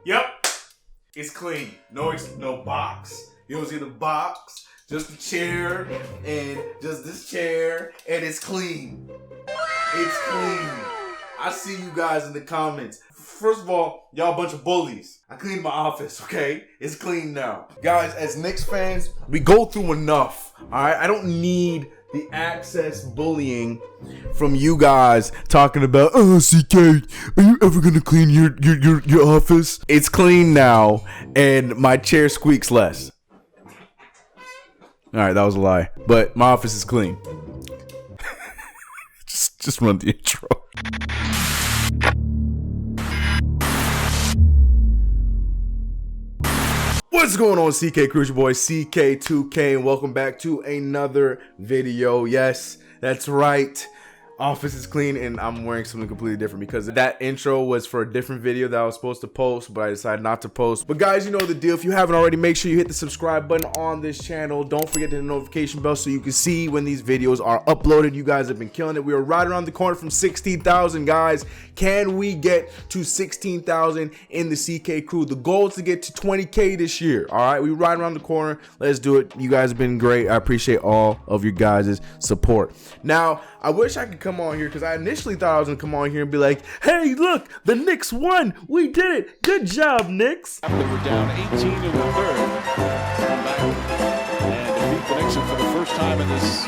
Yep, it's clean. No box. You don't see the box. Just the chair and just this chair, and it's clean. It's clean. I see you guys in the comments. First of all, y'all a bunch of bullies. I cleaned my office, okay? It's clean now. Guys, as Knicks fans, we go through enough, all right? I don't need the access bullying from you guys talking about, oh, CK, are you ever gonna clean your office? It's clean now, and my chair squeaks less. All right, that was a lie, but my office is clean. just run the intro. What's going on, CK Crew? Your boy CK2K, and welcome back to another video. Yes, that's right. Office is clean, and I'm wearing something completely different because that intro was for a different video that I was supposed to post, but I decided not to post. But guys, you know the deal. If you haven't already, make sure you hit the subscribe button on this channel. Don't forget to hit the notification bell so you can see when these videos are uploaded. You guys have been killing it. We are right around the corner from 16,000, guys. Can we get to 16,000 in the CK Crew? The goal is to get to 20K this year. All right, we right around the corner. Let's do it. You guys have been great. I appreciate all of your guys' support. Now, I wish I could come on here because I initially thought I was gonna come on here and be like, hey, look, the Knicks won. We did it. Good job, Knicks. After we're down 18 in the third, come back and defeat the Knicks for the first time in this.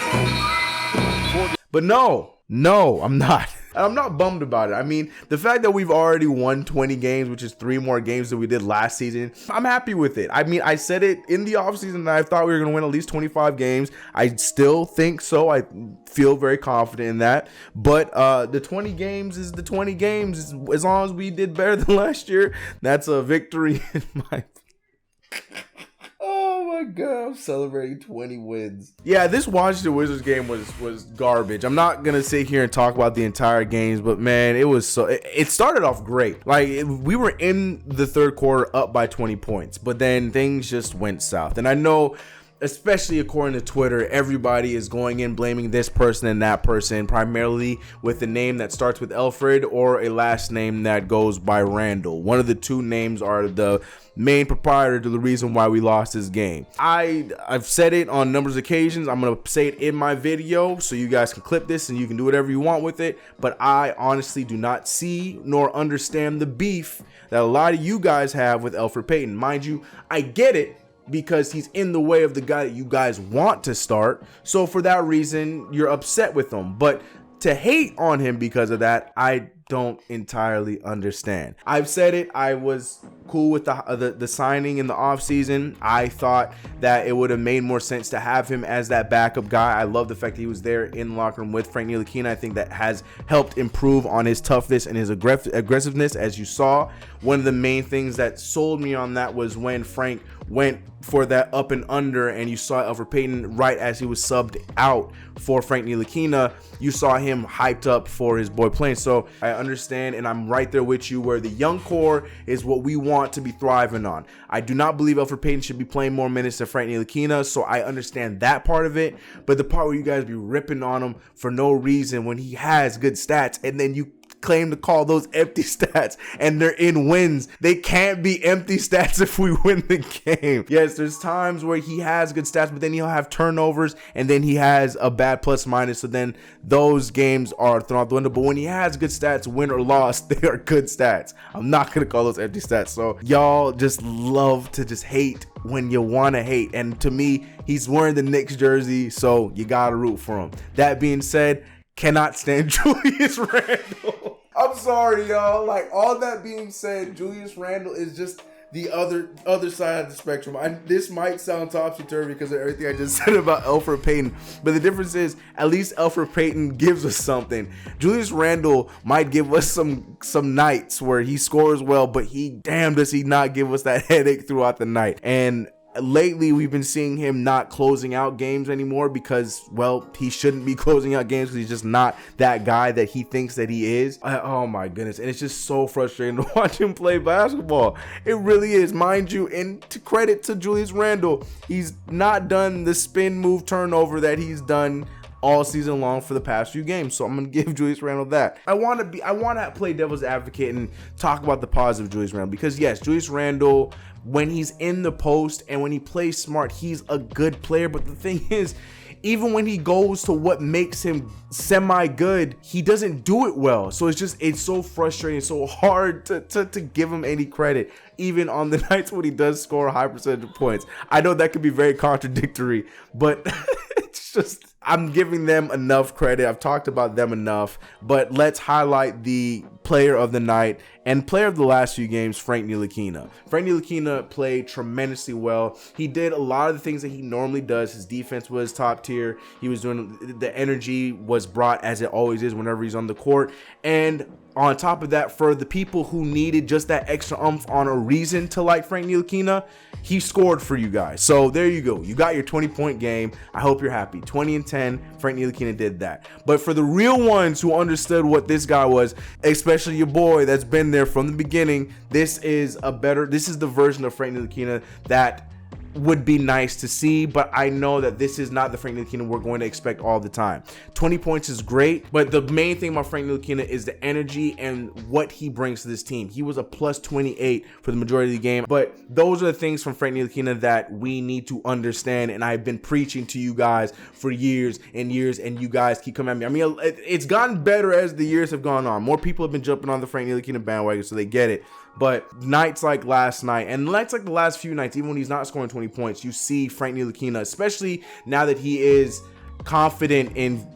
But no, I'm not. I'm not bummed about it. I mean, the fact that we've already won 20 games, which is 3 more games than we did last season, I'm happy with it. I mean, I said it in the offseason that I thought we were going to win at least 25 games. I still think so. I feel very confident in that. But the 20 games is the 20 games. As long as we did better than last year, that's a victory in my... Oh my god, I'm celebrating 20 wins. Yeah, this Washington Wizards game was garbage. I'm not gonna sit here and talk about the entire games, but man, it was so it started off great. Like we were in the third quarter up by 20 points, but then things just went south. And I know, especially according to Twitter, everybody is going in blaming this person and that person, primarily with a name that starts with Alfred or a last name that goes by Randall. One of the two names are the main proprietor to the reason why we lost this game. I've said it on numerous occasions. I'm gonna say it in my video so you guys can clip this and you can do whatever you want with it, but I honestly do not see nor understand the beef that a lot of you guys have with Elfrid Payton. Mind you, I get it, because he's in the way of the guy that you guys want to start. So for that reason, you're upset with him. But to hate on him because of that, I don't entirely understand. I've said it. I was cool with the signing in the offseason. I thought that it would have made more sense to have him as that backup guy. I love the fact that he was there in the locker room with Frank Ntilikina. I think that has helped improve on his toughness and his aggressiveness, as you saw. One of the main things that sold me on that was when Frank went for that up and under, and you saw Elfrid Payton right as he was subbed out for Frank Ntilikina. You saw him hyped up for his boy playing. So I understand, and I'm right there with you, where the young core is what we want to be thriving on. I do not believe Elfrid Payton should be playing more minutes than Frank Ntilikina, so I understand that part of it. But the part where you guys be ripping on him for no reason when he has good stats, and then you claim to call those empty stats and they're in wins. They can't be empty stats if we win the game. Yes, there's times where he has good stats, but then he'll have turnovers and then he has a bad plus minus, so then those games are thrown out the window. But when he has good stats, win or loss, they are good stats. I'm not gonna call those empty stats. So y'all just love to just hate when you want to hate, and to me, he's wearing the Knicks jersey, so you gotta root for him. That being said, cannot stand Julius Randle. I'm sorry, y'all. Like, all that being said, Julius Randle is just the other side of the spectrum. This might sound topsy-turvy because of everything I just said about Elfrid Payton, but the difference is at least Elfrid Payton gives us something. Julius Randle might give us some nights where he scores well, but does he not give us that headache throughout the night. And lately we've been seeing him not closing out games anymore because, well, he shouldn't be closing out games because he's just not that guy that he thinks that he is. Oh my goodness. And it's just so frustrating to watch him play basketball. It really is. Mind you, and to credit to Julius Randle, he's not done the spin move turnover that he's done all season long for the past few games. So I'm gonna give Julius Randle that. I want to play devil's advocate and talk about the positive Julius Randle, because yes, Julius Randle, when he's in the post and when he plays smart, he's a good player. But the thing is, even when he goes to what makes him semi-good, he doesn't do it well. So it's so frustrating, so hard to give him any credit, even on the nights when he does score a high percentage of points. I know that could be very contradictory, but it's just, I'm giving them enough credit. I've talked about them enough, but let's highlight the player of the night and player of the last few games, Frank Ntilikina. Frank Ntilikina played tremendously well. He did a lot of the things that he normally does. His defense was top tier. He was doing, the energy was brought as it always is whenever he's on the court. And on top of that, for the people who needed just that extra oomph on a reason to like Frank Ntilikina, he scored for you guys. So there you go. You got your 20-point game. I hope you're happy. 20 and 10, Frank Ntilikina did that. But for the real ones who understood what this guy was, especially your boy that's been there from the beginning, this is the version of Frank Ntilikina that would be nice to see, but I know that this is not the Frank Ntilikina we're going to expect all the time. 20 points is great, but the main thing about Frank Ntilikina is the energy and what he brings to this team. He was a plus 28 for the majority of the game, but those are the things from Frank Ntilikina that we need to understand, and I've been preaching to you guys for years and years, and you guys keep coming at me. I mean, it's gotten better as the years have gone on. More people have been jumping on the Frank Ntilikina bandwagon, so they get it. But nights like last night, and nights like the last few nights, even when he's not scoring 20 points, you see Frank Ntilikina, especially now that he is confident in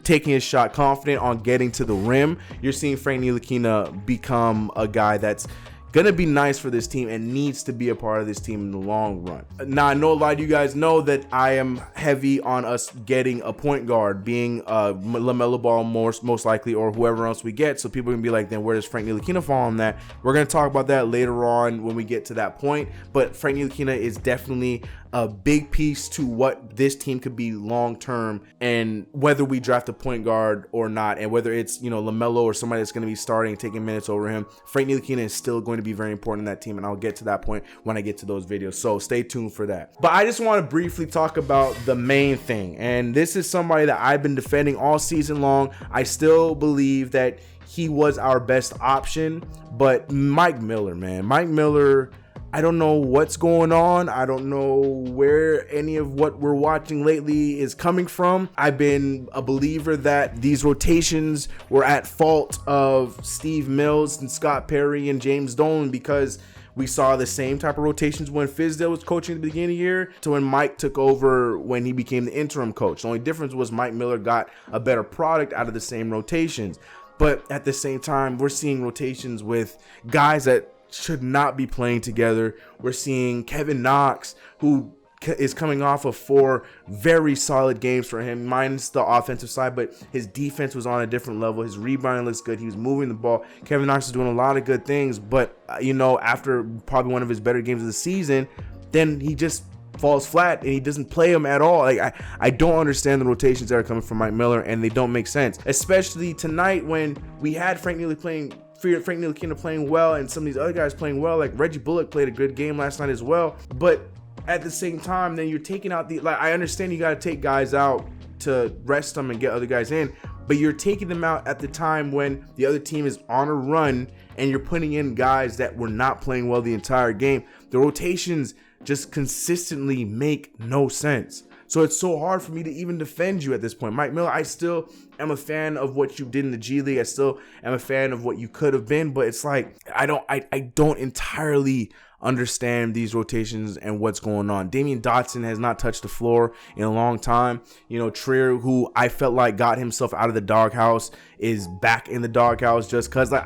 taking his shot, confident on getting to the rim. You're seeing Frank Ntilikina become a guy that's gonna be nice for this team and needs to be a part of this team in the long run. Now, I know a lot of you guys know that I am heavy on us getting a point guard, being LaMelo Ball most likely, or whoever else we get. So people are gonna be like, then where does Frank Ntilikina fall on that? We're gonna talk about that later on when we get to that point. But Frank Ntilikina is definitely a big piece to what this team could be long term, and whether we draft a point guard or not, and whether it's, you know, LaMelo or somebody that's going to be starting and taking minutes over him, Frank Ntilikina is still going to be very important in that team, and I'll get to that point when I get to those videos, so stay tuned for that. But I just want to briefly talk about the main thing, and this is somebody that I've been defending all season long. I still believe that he was our best option, but Mike Miller, man, Mike Miller, I don't know what's going on. I don't know where any of what we're watching lately is coming from. I've been a believer that these rotations were at fault of Steve Mills and Scott Perry and James Dolan, because we saw the same type of rotations when Fizdale was coaching at the beginning of the year to when Mike took over when he became the interim coach. The only difference was Mike Miller got a better product out of the same rotations. But at the same time, we're seeing rotations with guys that should not be playing together. We're seeing Kevin Knox, who is coming off of 4 very solid games for him, minus the offensive side, but his defense was on a different level. His rebounding looks good. He was moving the ball. Kevin Knox is doing a lot of good things, but you know, after probably one of his better games of the season, then he just falls flat and he doesn't play him at all. Like, I don't understand the rotations that are coming from Mike Miller, and they don't make sense, especially tonight when we had Frank Ntilikina playing well and some of these other guys playing well. Like Reggie Bullock played a good game last night as well, but at the same time, then you're taking out I understand you got to take guys out to rest them and get other guys in, but you're taking them out at the time when the other team is on a run and you're putting in guys that were not playing well the entire game. The rotations just consistently make no sense. So it's so hard for me to even defend you at this point. Mike Miller, I still am a fan of what you did in the G League. I still am a fan of what you could have been, but it's like I don't entirely understand these rotations and what's going on. Damian Dotson has not touched the floor in a long time. You know, Trier, who I felt like got himself out of the doghouse, is back in the doghouse just because I'm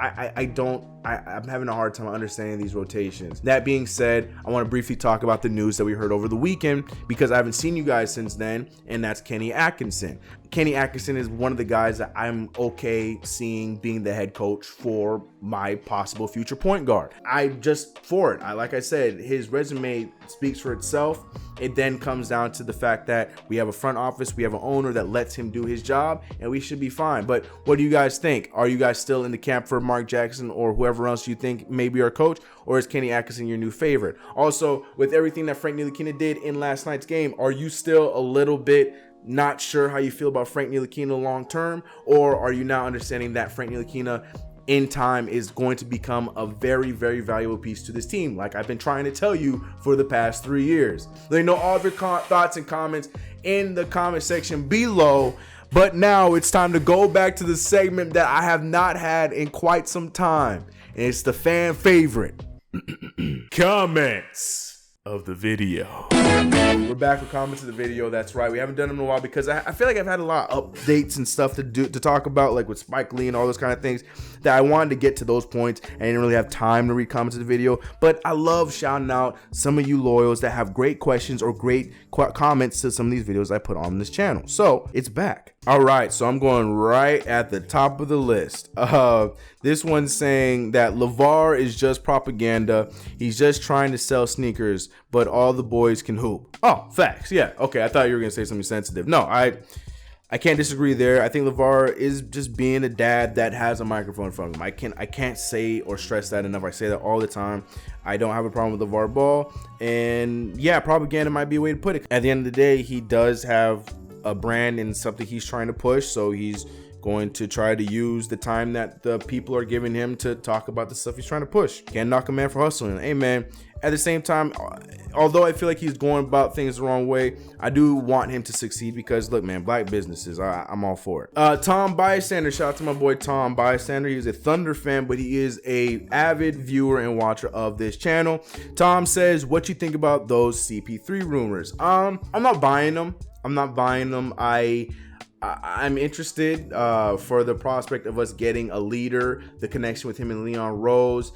having a hard time understanding these rotations. That being said, I want to briefly talk about the news that we heard over the weekend, because I haven't seen you guys since then, and that's Kenny Atkinson. Kenny Atkinson is one of the guys that I'm okay seeing being the head coach for my possible future point guard. Like I said, his resume speaks for itself. It then comes down to the fact that we have a front office, we have an owner that lets him do his job, and we should be fine. But what do you guys think? Are you guys still in the camp for Mark Jackson or whoever else you think may be our coach, or is Kenny Atkinson your new favorite? Also, with everything that Frank Ntilikina did in last night's game, are you still a little bit not sure how you feel about Frank Ntilikina long term, or are you now understanding that Frank Ntilikina in time is going to become a very, very valuable piece to this team, like I've been trying to tell you for the past 3 years? Let me know all of your thoughts and comments in the comment section below. But now it's time to go back to the segment that I have not had in quite some time, and it's the fan favorite comments of the video. We're back with comments of the video. That's right, we haven't done them in a while because I feel like I've had a lot of updates and stuff to talk about, like with Spike Lee and all those kind of things, that I wanted to get to those points and I didn't really have time to read comments of the video. But I love shouting out some of you loyals that have great questions or great comments to some of these videos I put on this channel. So it's back. All right, so I'm going right at the top of the list. This one's saying that LeVar is just propaganda. He's just trying to sell sneakers, but all the boys can hoop. Oh, facts. Yeah. Okay. I thought you were gonna say something sensitive. No, I can't disagree there. I think LeVar is just being a dad that has a microphone in front of him. I can't say or stress that enough. I say that all the time. I don't have a problem with LeVar Ball, and yeah, propaganda might be a way to put it. At the end of the day, he does have a brand and something he's trying to push, so he's going to try to use the time that the people are giving him to talk about the stuff he's trying to push. Can't knock a man for hustling. Hey man, at the same time, although I feel like he's going about things the wrong way, I do want him to succeed because look man, black businesses, I'm all for it. Tom Bystander, shout out to my boy Tom Bystander. He's a Thunder fan, but he is a avid viewer and watcher of this channel. Tom says, what you think about those CP3 rumors? I'm not buying them. I'm interested for the prospect of us getting a leader, the connection with him and Leon Rose,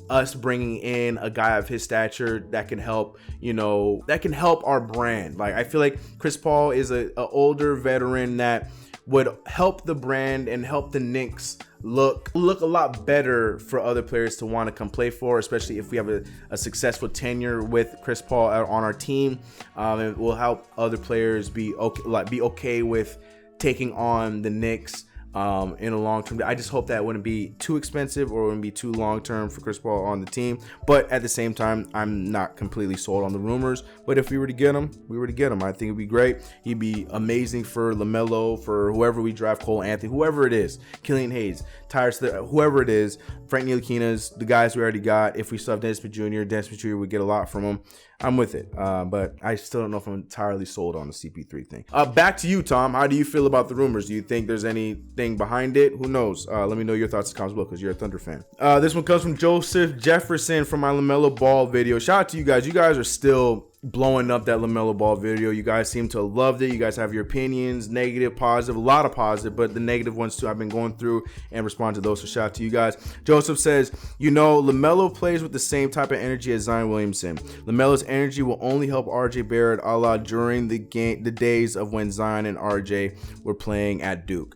us bringing in a guy of his stature that can help, that can help our brand. Like, I feel like Chris Paul is a older veteran that would help the brand and help the Knicks look a lot better for other players to want to come play for, especially if we have a successful tenure with Chris Paul on our team. It will help other players be okay with taking on the Knicks in a long term. I just hope that wouldn't be too expensive or wouldn't be too long term for Chris Paul on the team. But at the same time, I'm not completely sold on the rumors. But if we were to get him, I think it'd be great. He'd be amazing for LaMelo, for whoever we draft, Cole Anthony, whoever it is, Killian Hayes, Tyrese, whoever it is, Frank Ntilikina's, the guys we already got. If we still have Dennis Smith Jr. would get a lot from him. I'm with it, but I still don't know if I'm entirely sold on the CP3 thing. Back to you, Tom. How do you feel about the rumors? Do you think there's anything behind it? Who knows? Let me know your thoughts in the comments below because you're a Thunder fan. This one comes from Joseph Jefferson from my LaMelo Ball video. Shout out to you guys. You guys are still blowing up that LaMelo Ball video. You guys seem to have loved it. You guys have your opinions, negative, positive, a lot of positive, but the negative ones too I've been going through and respond to those, so shout out to you guys. Joseph says, LaMelo plays with the same type of energy as Zion Williamson. LaMelo's energy will only help RJ Barrett a la during the days of when Zion and RJ were playing at Duke.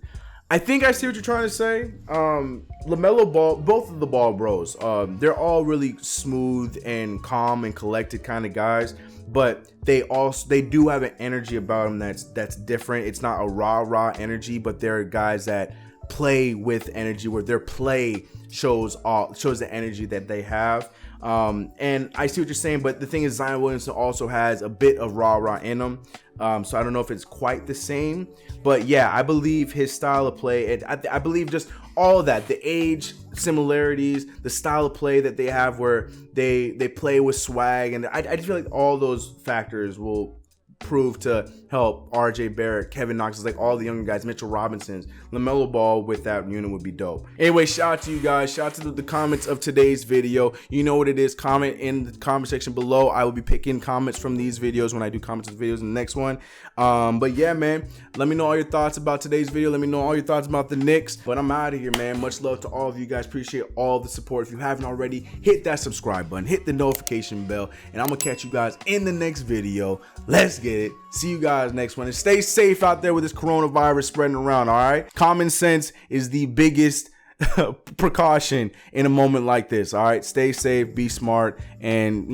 I think I see what you're trying to say. LaMelo Ball, both of the Ball bros, they're all really smooth and calm and collected kind of guys, but they do have an energy about them that's different. It's not a rah energy, but they're guys that play with energy, where their play shows the energy that they have. And I see what you're saying, but the thing is, Zion Williamson also has a bit of rah in him. So I don't know if it's quite the same, but yeah, I believe his style of play, I believe just all of that, the age similarities, the style of play that they have where they play with swag, and I just feel like all those factors will prove to help RJ Barrett, Kevin Knox, like all the younger guys, Mitchell Robinson's, LaMelo Ball with that unit would be dope. Anyway, shout out to you guys. Shout out to the comments of today's video. You know what it is. Comment in the comment section below. I will be picking comments from these videos when I do comments of videos in the next one. But yeah, man, let me know all your thoughts about today's video. Let me know all your thoughts about the Knicks. But I'm out of here, man. Much love to all of you guys. Appreciate all the support. If you haven't already, hit that subscribe button, hit the notification bell, and I'm gonna catch you guys in the next video. Let's get it. See you guys next one, and stay safe out there with this coronavirus spreading around. All right, common sense is the biggest precaution in a moment like this. All right, stay safe, be smart, and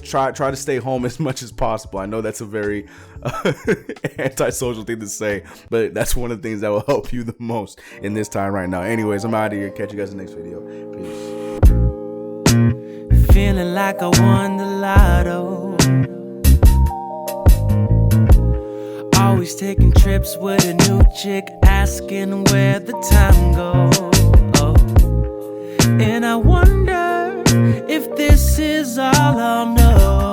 try to stay home as much as possible. I know that's a very antisocial thing to say, but that's one of the things that will help you the most in this time right now. Anyways, I'm out of here. Catch you guys in the next video. Peace. Feeling like I won the lotto. Always taking trips with a new chick, asking where the time goes. And I wonder if this is all I'll know.